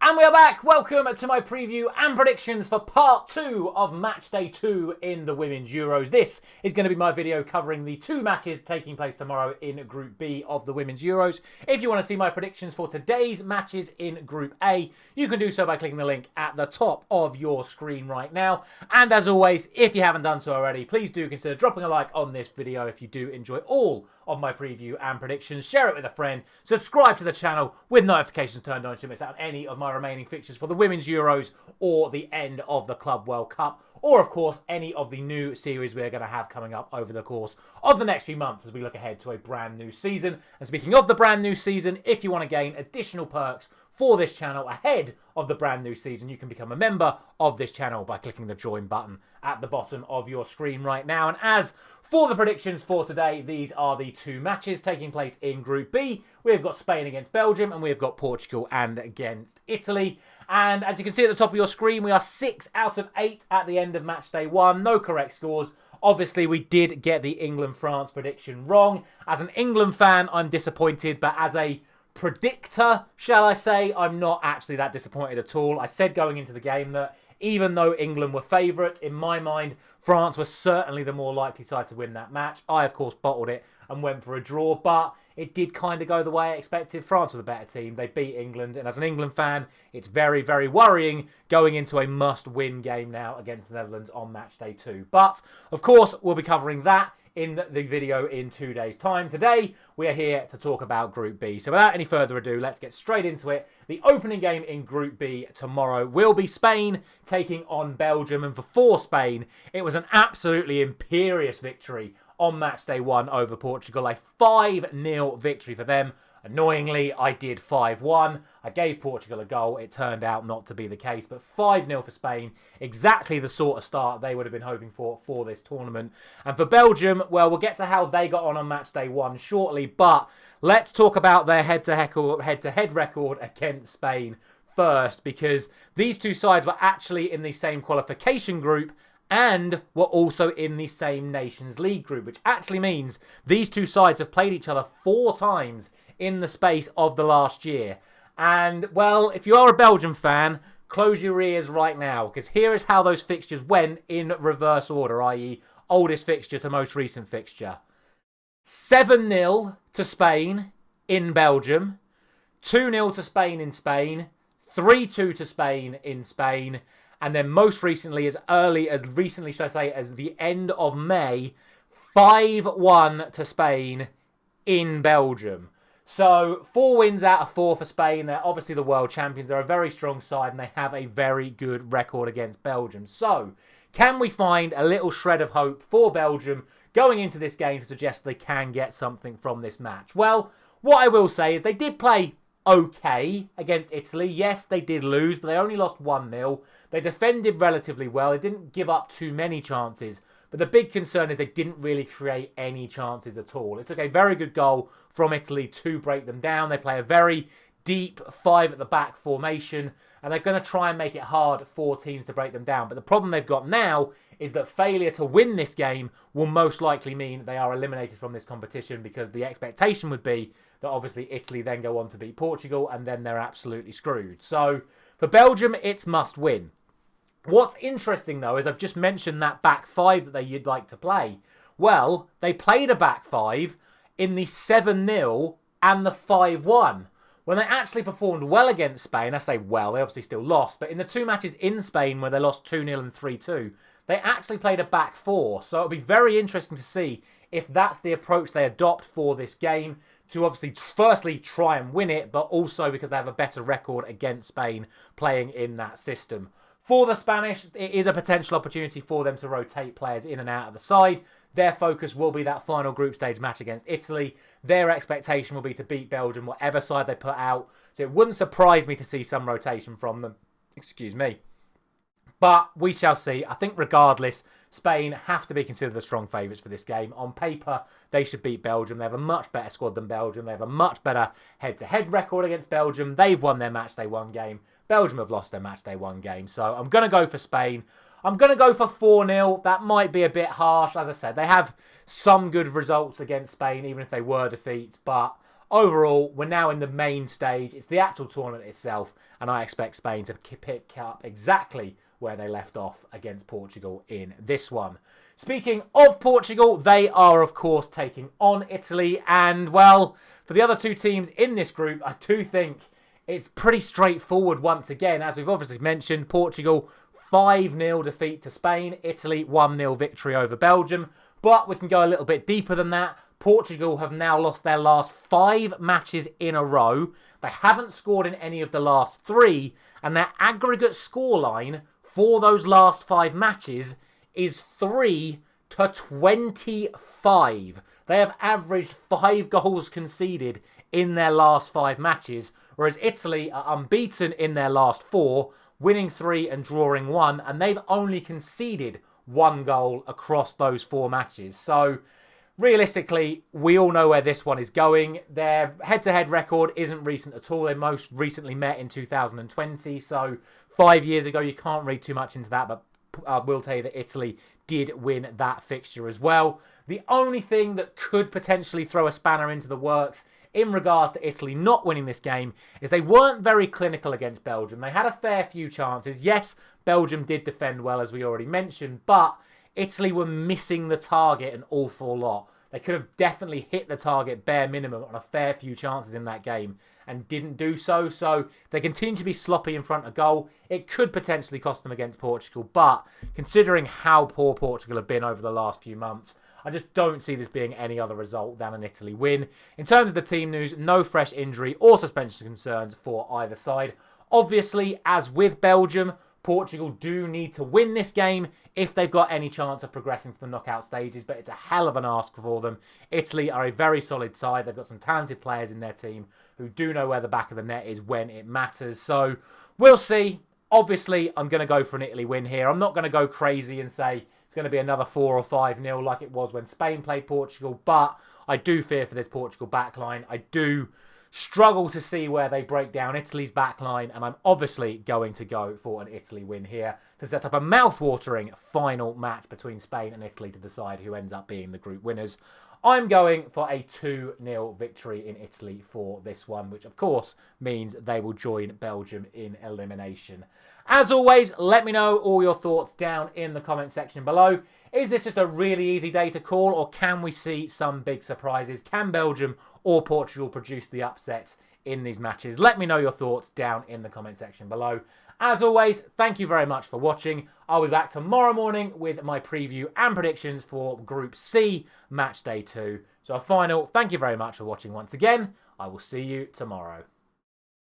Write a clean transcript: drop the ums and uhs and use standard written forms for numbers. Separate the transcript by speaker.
Speaker 1: And we are back. Welcome to my preview and predictions for part 2 of Matchday 2 in the Women's Euros. This is going to be my video covering the 2 matches taking place tomorrow in Group B of the Women's Euros. If you want to see my predictions for today's matches in Group A, you can do so by clicking the link at the top of your screen right now. And as always, if you haven't done so already, please do consider dropping a like on this video if you do enjoy all of my preview and predictions. Share it with a friend. Subscribe to the channel with notifications turned on to miss out any of my remaining fixtures for the Women's Euros or the end of the Club World Cup, or of course any of the new series we're going to have coming up over the course of the next few months as we look ahead to a brand new season. And speaking of the brand new season, if you want to gain additional perks for this channel ahead of the brand new season, you can become a member of this channel by clicking the join button at the bottom of your screen right now. And as for the predictions for today, these are the 2 matches taking place in Group B. We've got Spain against Belgium and we've got Portugal and against Italy. And as you can see at the top of your screen, we are 6 out of 8 at the end of match day 1. No correct scores. Obviously, we did get the England-France prediction wrong. As an England fan, I'm disappointed, but as a predictor, shall I say, I'm not actually that disappointed at all. I said going into the game that even though England were favourite, in my mind, France was certainly the more likely side to win that match. I, of course, bottled it and went for a draw, but it did kind of go the way I expected. France were the better team. They beat England, and as an England fan, it's very, very worrying going into a must-win game now against the Netherlands on match day 2. But, of course, we'll be covering that in the video in 2 days' time. Today, we are here to talk about Group B. So without any further ado, let's get straight into it. The opening game in Group B tomorrow will be Spain taking on Belgium. And for Spain, it was an absolutely imperious victory on match day 1 over Portugal. A 5-0 victory for them. Annoyingly, I did 5-1. I gave Portugal a goal. It turned out not to be the case, but 5-0 for Spain. Exactly the sort of start they would have been hoping for this tournament. And for Belgium, well, we'll get to how they got on match day 1 shortly, but let's talk about their head-to-head record against Spain first, because these 2 sides were actually in the same qualification group and were also in the same Nations League group, which actually means these 2 sides have played each other 4 times in the space of the last year. And, well, if you are a Belgium fan, close your ears right now, because here is how those fixtures went in reverse order, i.e. oldest fixture to most recent fixture. 7-0 to Spain in Belgium, 2-0 to Spain in Spain, 3-2 to Spain in Spain, and then most recently, as the end of May, 5-1 to Spain in Belgium. So 4 wins out of 4 for Spain. They're obviously the world champions. They're a very strong side and they have a very good record against Belgium. So can we find a little shred of hope for Belgium going into this game to suggest they can get something from this match? Well, what I will say is they did play okay against Italy. Yes, they did lose, but they only lost 1-0. They defended relatively well. They didn't give up too many chances. But the big concern is they didn't really create any chances at all. It took a very good goal from Italy to break them down. They play a very deep 5 at the back formation, and they're going to try and make it hard for teams to break them down. But the problem they've got now is that failure to win this game will most likely mean they are eliminated from this competition, because the expectation would be that obviously Italy then go on to beat Portugal, and then they're absolutely screwed. So for Belgium, it's must win. What's interesting, though, is I've just mentioned that back 5 that you'd like to play. Well, they played a back 5 in the 7-0 and the 5-1. When they actually performed well against Spain, I say well, they obviously still lost, but in the 2 matches in Spain where they lost 2-0 and 3-2, they actually played a back 4. So it'll be very interesting to see if that's the approach they adopt for this game, to obviously firstly try and win it, but also because they have a better record against Spain playing in that system. For the Spanish, it is a potential opportunity for them to rotate players in and out of the side. Their focus will be that final group stage match against Italy. Their expectation will be to beat Belgium, whatever side they put out. So it wouldn't surprise me to see some rotation from them. Excuse me. But we shall see. I think regardless, Spain have to be considered the strong favourites for this game. On paper, they should beat Belgium. They have a much better squad than Belgium. They have a much better head-to-head record against Belgium. They've won their match day 1 game. Belgium have lost their match day 1 game. So I'm going to go for Spain. I'm going to go for 4-0. That might be a bit harsh. As I said, they have some good results against Spain, even if they were defeats. But overall, we're now in the main stage. It's the actual tournament itself, and I expect Spain to pick up exactly where they left off against Portugal in this one. Speaking of Portugal, they are, of course, taking on Italy. And, well, for the other two teams in this group, I do think it's pretty straightforward once again. As we've obviously mentioned, Portugal 5-0 defeat to Spain. Italy 1-0 victory over Belgium. But we can go a little bit deeper than that. Portugal have now lost their last 5 matches in a row. They haven't scored in any of the last 3. And their aggregate scoreline for those last 5 matches is 3-25. They have averaged 5 goals conceded in their last 5 matches. Whereas Italy are unbeaten in their last 4, winning 3 and drawing 1. And they've only conceded 1 goal across those 4 matches. So, realistically, we all know where this one is going. Their head-to-head record isn't recent at all. They most recently met in 2020. So, 5 years ago, you can't read too much into that. But I will tell you that Italy did win that fixture as well. The only thing that could potentially throw a spanner into the works in regards to Italy not winning this game is they weren't very clinical against Belgium. They had a fair few chances. Yes, Belgium did defend well, as we already mentioned, but Italy were missing the target an awful lot. They could have definitely hit the target bare minimum on a fair few chances in that game and didn't do so. So they continue to be sloppy in front of goal. It could potentially cost them against Portugal, but considering how poor Portugal have been over the last few months, I just don't see this being any other result than an Italy win. In terms of the team news, no fresh injury or suspension concerns for either side. Obviously, as with Belgium, Portugal do need to win this game if they've got any chance of progressing to the knockout stages, but it's a hell of an ask for them. Italy are a very solid side. They've got some talented players in their team who do know where the back of the net is when it matters. So we'll see. Obviously, I'm going to go for an Italy win here. I'm not going to go crazy and say it's going to be another 4 or 5-0 like it was when Spain played Portugal, but I do fear for this Portugal backline. I do struggle to see where they break down Italy's backline, and I'm obviously going to go for an Italy win here to set up a mouth-watering final match between Spain and Italy to decide who ends up being the group winners. I'm going for a 2-0 victory in Italy for this one, which of course means they will join Belgium in elimination. As always, let me know all your thoughts down in the comment section below. Is this just a really easy day to call, or can we see some big surprises? Can Belgium or Portugal produce the upsets in these matches? Let me know your thoughts down in the comment section below. As always, thank you very much for watching. I'll be back tomorrow morning with my preview and predictions for Group C, Match Day 2. So a final, thank you very much for watching once again. I will see you tomorrow.